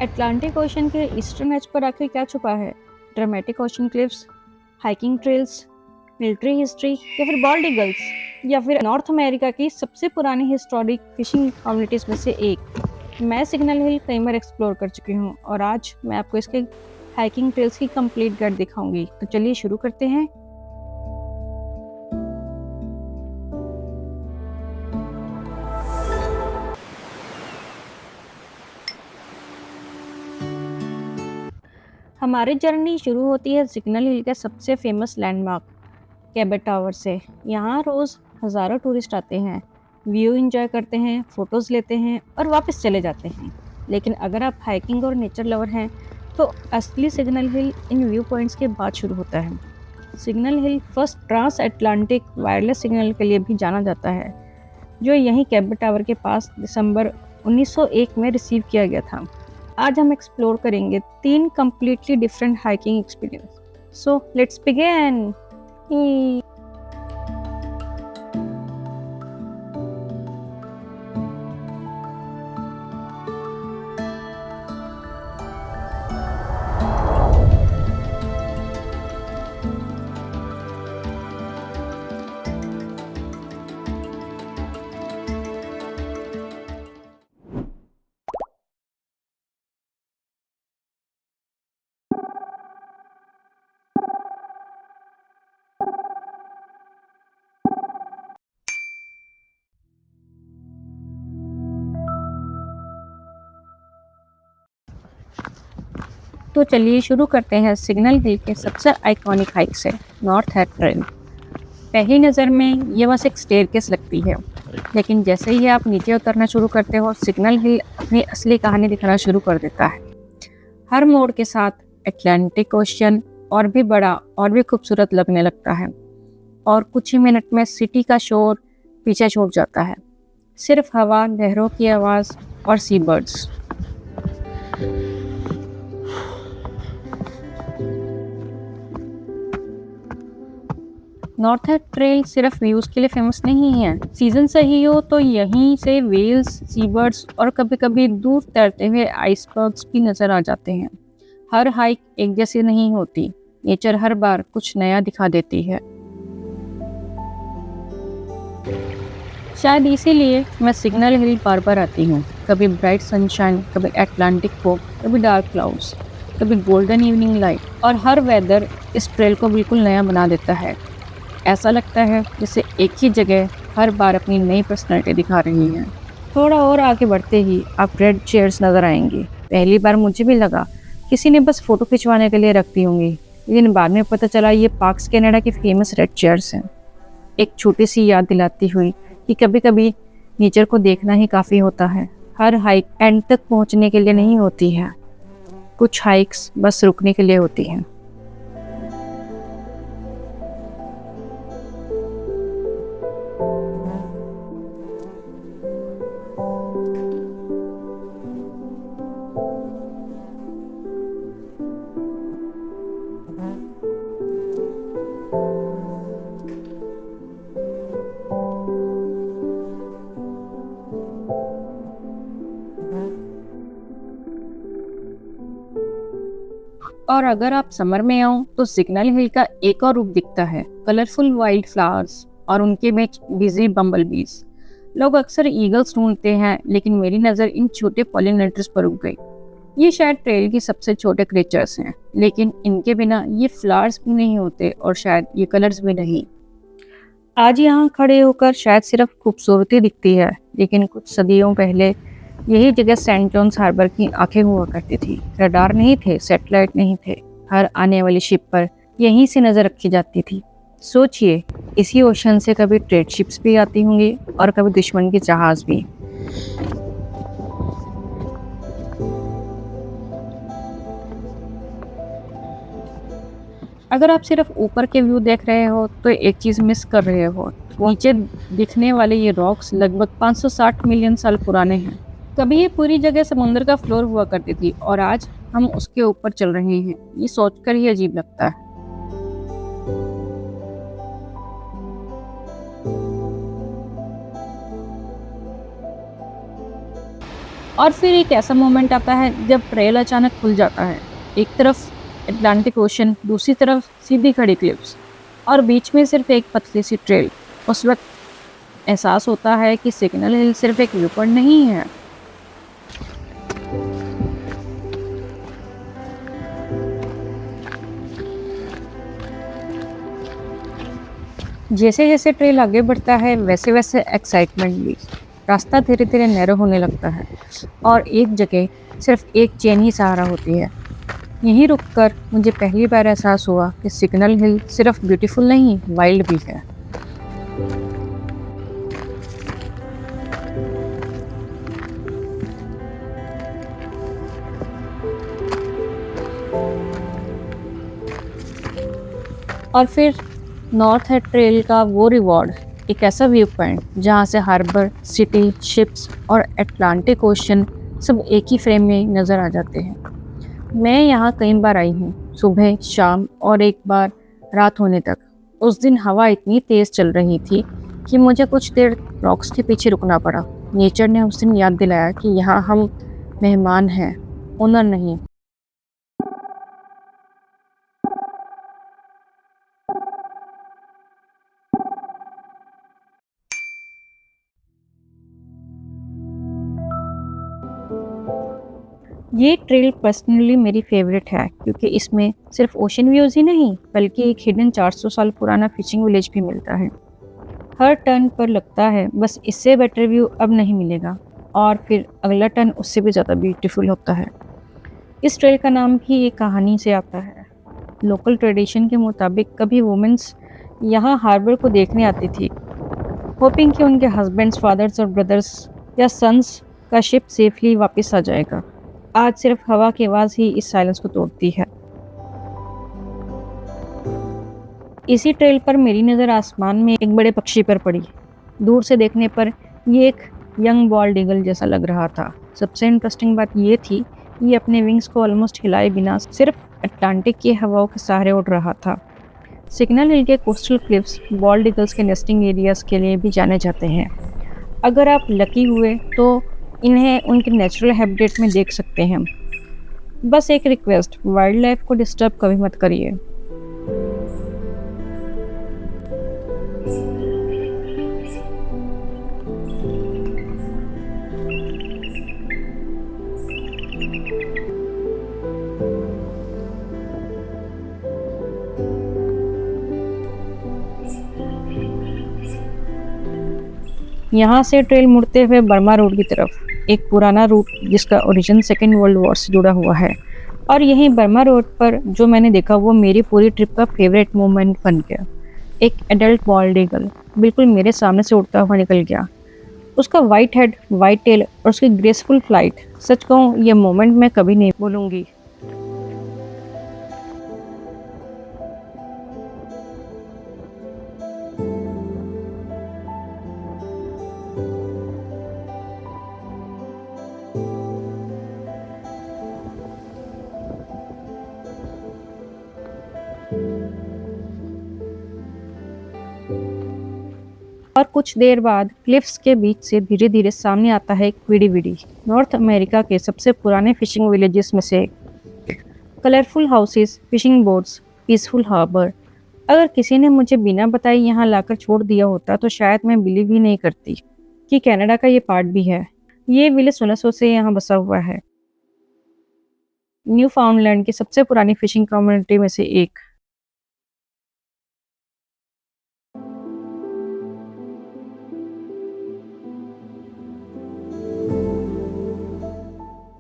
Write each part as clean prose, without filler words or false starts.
Atlantic ocean के eastern as per आखिर क्या छुपा है? Dramatic ocean cliffs, hiking trails, military history या फिर बॉल्ड ईगल्स, या फिर नॉर्थ अमेरिका की सबसे पुरानी हिस्टोरिक फिशिंग कम्युनिटीज में से एक। मैं सिग्नल हिल कई बार एक्सप्लोर कर चुकी हूँ और आज मैं आपको इसके हाइकिंग ट्रेल्स की कंप्लीट गाइड दिखाऊंगी। तो चलिए शुरू करते हैं। हमारी जर्नी शुरू होती है सिग्नल हिल के सबसे फेमस लैंडमार्क कैबेट टावर से। यहाँ रोज़ हज़ारों टूरिस्ट आते हैं, व्यू एंजॉय करते हैं, फ़ोटोज़ लेते हैं और वापस चले जाते हैं। लेकिन अगर आप हाइकिंग और नेचर लवर हैं तो असली Signal Hill in view points के बाद शुरू होता है। Signal Hill first trans Atlantic wireless signal के लिए भी जाना जाता है, जो यहीं कैबेट टावर के पास दिसंबर 1901 में रिसीव किया गया था। आज हम एक्सप्लोर करेंगे 3 completely different hiking experience. So let's begin. तो चलिए शुरू करते हैं सिग्नल हिल के सबसे आइकॉनिक हाइक से, नॉर्थ हेड ट्रेल। पहली नज़र में ये बस एक स्टेयरकेस लगती है, लेकिन जैसे ही आप नीचे उतरना शुरू करते हो सिग्नल हिल अपनी असली कहानी दिखाना शुरू कर देता है। हर मोड़ के साथ अटलांटिक ओशन और भी बड़ा और भी खूबसूरत लगने लगता है और कुछ ही मिनट में सिटी का शोर पीछे छूट जाता है। सिर्फ हवा, लहरों की आवाज़ और सी बर्ड्स। नॉर्थ हेड ट्रेल सिर्फ व्यूज के लिए फेमस नहीं है। सीजन सही हो तो यहीं से वेल्स, सीबर्ड्स और कभी कभी दूर तैरते हुए आइसबर्ग्स भी नजर आ जाते हैं। हर हाइक एक जैसी नहीं होती, नेचर हर बार कुछ नया दिखा देती है। शायद इसीलिए मैं सिग्नल हिल बार बार आती हूँ। कभी ब्राइट सनशाइन, कभी अटलांटिक फोग, कभी डार्क क्लाउड्स, कभी गोल्डन इवनिंग लाइट, और हर वेदर इस ट्रेल को बिल्कुल नया बना देता है। ऐसा लगता है जैसे एक ही जगह हर बार अपनी नई पर्सनैलिटी दिखा रही है। थोड़ा और आगे बढ़ते ही आप रेड चेयर्स नज़र आएंगी। पहली बार मुझे भी लगा किसी ने बस फ़ोटो खिंचवाने के लिए रख दी होंगी, लेकिन बाद में पता चला ये पार्क्स कनाडा की फेमस रेड चेयर्स हैं। एक छोटी सी याद दिलाती हुई कि कभी कभी नेचर को देखना ही काफ़ी होता है। हर हाइक एंड तक पहुंचने के लिए नहीं होती है, कुछ हाइक्स बस रुकने के लिए होती हैं। और अगर आप समर में आओ तो सिग्नल हिल का एक और रूप दिखता है, कलरफुल वाइल्ड फ्लावर्स और उनके बीच बिजी बम्बल बीज। लोग अक्सर ईगल्स ढूंढते हैं, लेकिन मेरी नज़र इन छोटे पॉलिनेटर्स पर रुक गई। ये शायद ट्रेल के सबसे छोटे क्रिएचर्स हैं, लेकिन इनके बिना ये फ्लावर्स भी नहीं होते और शायद ये कलर्स भी नहीं। आज यहाँ खड़े होकर शायद सिर्फ खूबसूरती दिखती है, लेकिन कुछ सदियों पहले यही जगह सेंट जॉन्स हार्बर की आंखें हुआ करती थी। रडार नहीं थे, सैटेलाइट नहीं थे, हर आने वाली शिप पर यहीं से नज़र रखी जाती थी। सोचिए, इसी ओशन से कभी ट्रेड शिप्स भी आती होंगी और कभी दुश्मन के जहाज भी। अगर आप सिर्फ ऊपर के व्यू देख रहे हो तो एक चीज़ मिस कर रहे हो। नीचे दिखने वाले ये रॉक्स लगभग 560 मिलियन साल पुराने हैं। कभी ये पूरी जगह समुद्र का फ्लोर हुआ करती थी और आज हम उसके ऊपर चल रहे हैं। ये सोचकर ही अजीब लगता है। और फिर एक ऐसा मोमेंट आता है जब ट्रेल अचानक खुल जाता है। एक तरफ अटलांटिक ओशन, दूसरी तरफ सीधी खड़ी क्लिफ्स और बीच में सिर्फ एक पतली सी ट्रेल। उस वक्त एहसास होता है कि सिग्नल हिल सिर्फ एक व्यू पॉइंट नहीं है। जैसे जैसे ट्रेल आगे बढ़ता है वैसे वैसे एक्साइटमेंट भी। रास्ता धीरे धीरे नैरो होने लगता है और एक जगह सिर्फ एक चेन ही सहारा होती है। यहीं रुककर मुझे पहली बार एहसास हुआ कि सिग्नल हिल सिर्फ ब्यूटीफुल नहीं, वाइल्ड भी है। और फिर नॉर्थ हेड ट्रेल का वो रिवॉर्ड, एक ऐसा व्यू पॉइंट जहाँ से हार्बर, सिटी, शिप्स और अटलांटिक ओशन सब एक ही फ्रेम में नज़र आ जाते हैं। मैं यहाँ कई बार आई हूँ, सुबह, शाम और एक बार रात होने तक। उस दिन हवा इतनी तेज़ चल रही थी कि मुझे कुछ देर रॉक्स के पीछे रुकना पड़ा। नेचर ने उस दिन याद दिलाया कि यहाँ हम मेहमान हैं, ओनर नहीं। ये ट्रेल पर्सनली मेरी फेवरेट है क्योंकि इसमें सिर्फ ओशन व्यूज़ ही नहीं बल्कि एक हिडन 400 साल पुराना फिशिंग विलेज भी मिलता है। हर टर्न पर लगता है बस इससे बेटर व्यू अब नहीं मिलेगा, और फिर अगला टर्न उससे भी ज़्यादा ब्यूटीफुल होता है। इस ट्रेल का नाम भी एक कहानी से आता है। लोकल ट्रेडिशन के मुताबिक कभी वुमेन्स यहाँ हार्बर को देखने आती थी, होपिंग कि उनके हस्बैंड्स, फादर्स और ब्रदर्स या सन्स का शिप सेफली वापस आ जाएगा। आज सिर्फ हवा की आवाज़ ही इस साइलेंस को तोड़ती है। इसी ट्रेल पर मेरी नज़र आसमान में एक बड़े पक्षी पर पड़ी। दूर से देखने पर ये एक यंग बॉल्ड ईगल जैसा लग रहा था। सबसे इंटरेस्टिंग बात ये थी कि ये अपने विंग्स को ऑलमोस्ट हिलाए बिना सिर्फ अटलांटिक की हवाओं के सहारे उड़ रहा था। सिग्नल हिल के कोस्टल क्लिफ्स बॉल्ड ईगल्स के नेस्टिंग एरियाज के लिए भी जाने जाते हैं। अगर आप लकी हुए तो इन्हें उनके नेचुरल हैबिटेट में देख सकते हैं। बस एक रिक्वेस्ट, वाइल्ड लाइफ को डिस्टर्ब कभी मत करिए। यहाँ से ट्रेल मुड़ते हुए बर्मा रोड की तरफ, एक पुराना रूट जिसका ओरिजिन सेकेंड वर्ल्ड वॉर से जुड़ा हुआ है। और यहीं बर्मा रोड पर जो मैंने देखा वो मेरी पूरी ट्रिप का फेवरेट मोमेंट बन गया। एक एडल्ट बॉल्ड ईगल बिल्कुल मेरे सामने से उड़ता हुआ निकल गया। उसका वाइट हेड, वाइट टेल और उसकी ग्रेसफुल फ्लाइट, सच कहूँ ये मोमेंट मैं कभी नहीं भूलूंगी। और कुछ देर बाद क्लिफ्स के बीच से धीरे धीरे सामने आता है क्विडी विडी, नॉर्थ अमेरिका के सबसे पुराने फिशिंग विलेजेस में से एक। Colourful houses, fishing boats, peaceful harbour. अगर किसी ने मुझे बिना बताए यहाँ लाकर छोड़ दिया होता तो शायद मैं बिलीव ही नहीं करती कि कनाडा का ये पार्ट भी है। ये विलेज 1600 से यहाँ बसा हुआ है, न्यू फाउंडलैंड की सबसे पुरानी फिशिंग कम्युनिटी में से एक।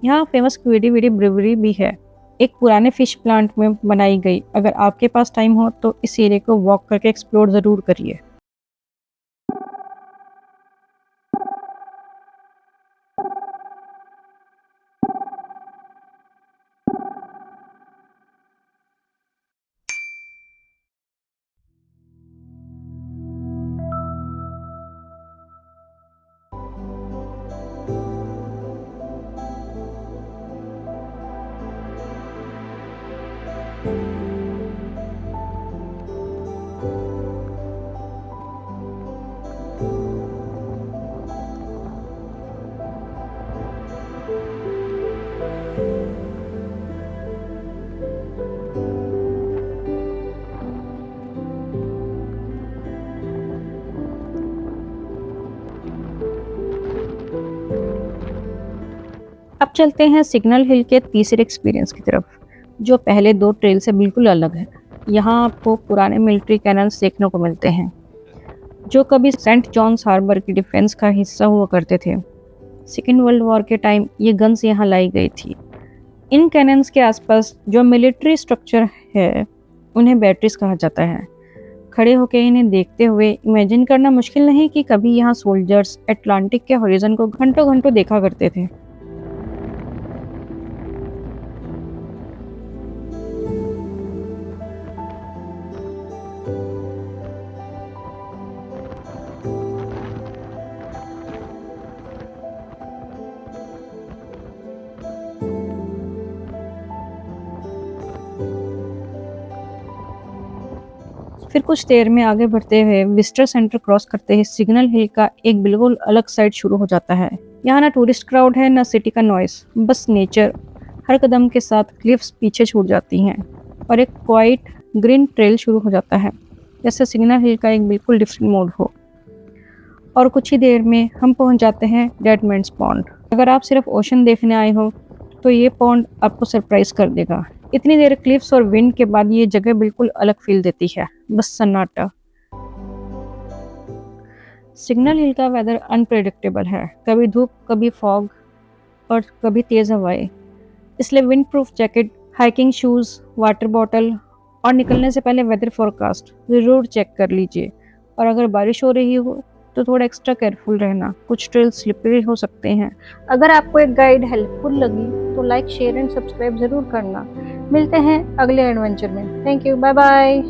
यहाँ फेमस क्विडी विडी ब्रूवरी भी है, एक पुराने फिश प्लांट में बनाई गई। अगर आपके पास टाइम हो तो इस एरिया को वॉक करके एक्सप्लोर ज़रूर करिए। अब चलते हैं सिग्नल हिल के तीसरे एक्सपीरियंस की तरफ, जो पहले दो ट्रेल से बिल्कुल अलग है। यहाँ आपको पुराने मिलिट्री कैनन्स देखने को मिलते हैं, जो कभी सेंट जॉन्स हार्बर की डिफेंस का हिस्सा हुआ करते थे। सेकेंड वर्ल्ड वॉर के टाइम ये गन्स यहाँ लाई गई थी। इन कैनन्स के आसपास जो मिलिट्री स्ट्रक्चर है, उन्हें बैटरीज कहा जाता है। खड़े होकर इन्हें देखते हुए इमेजिन करना मुश्किल नहीं कि कभी यहाँ सोल्जर्स अटलांटिक के हॉरिजन को घंटों घंटों देखा करते थे। फिर कुछ देर में आगे बढ़ते हुए विजिटर सेंटर क्रॉस करते ही सिग्नल हिल का एक बिल्कुल अलग साइड शुरू हो जाता है। यहाँ ना टूरिस्ट क्राउड है, ना सिटी का नॉइस, बस नेचर। हर कदम के साथ क्लिफ्स पीछे छूट जाती हैं और एक क्वाइट ग्रीन ट्रेल शुरू हो जाता है, जैसे सिग्नल हिल का एक बिल्कुल डिफरेंट मोड हो। और कुछ ही देर में हम पहुंच जाते हैं डेड मैन्स पॉन्ड। अगर आप सिर्फ ओशन देखने आए हो तो ये पॉन्ड आपको सरप्राइज कर देगा। इतनी देर क्लिफ्स और विंड के बाद ये जगह बिल्कुल अलग फील देती है, बस सन्नाटा। सिग्नल हिल का वेदर अनप्रेडिक्टेबल है, कभी धूप, कभी फॉग और कभी तेज हवाएं। इसलिए wind proof jacket, hiking shoes, water bottle और निकलने से पहले वेदर फोरकास्ट ज़रूर चेक कर लीजिए। और अगर बारिश हो रही हो तो थोड़ा एक्स्ट्रा केयरफुल रहना, कुछ ट्रेल स्लिपरी हो सकते हैं। अगर आपको एक गाइड हेल्पफुल लगी तो लाइक, शेयर एंड सब्सक्राइब ज़रूर करना। मिलते हैं अगले एडवेंचर में। Thank you, bye bye.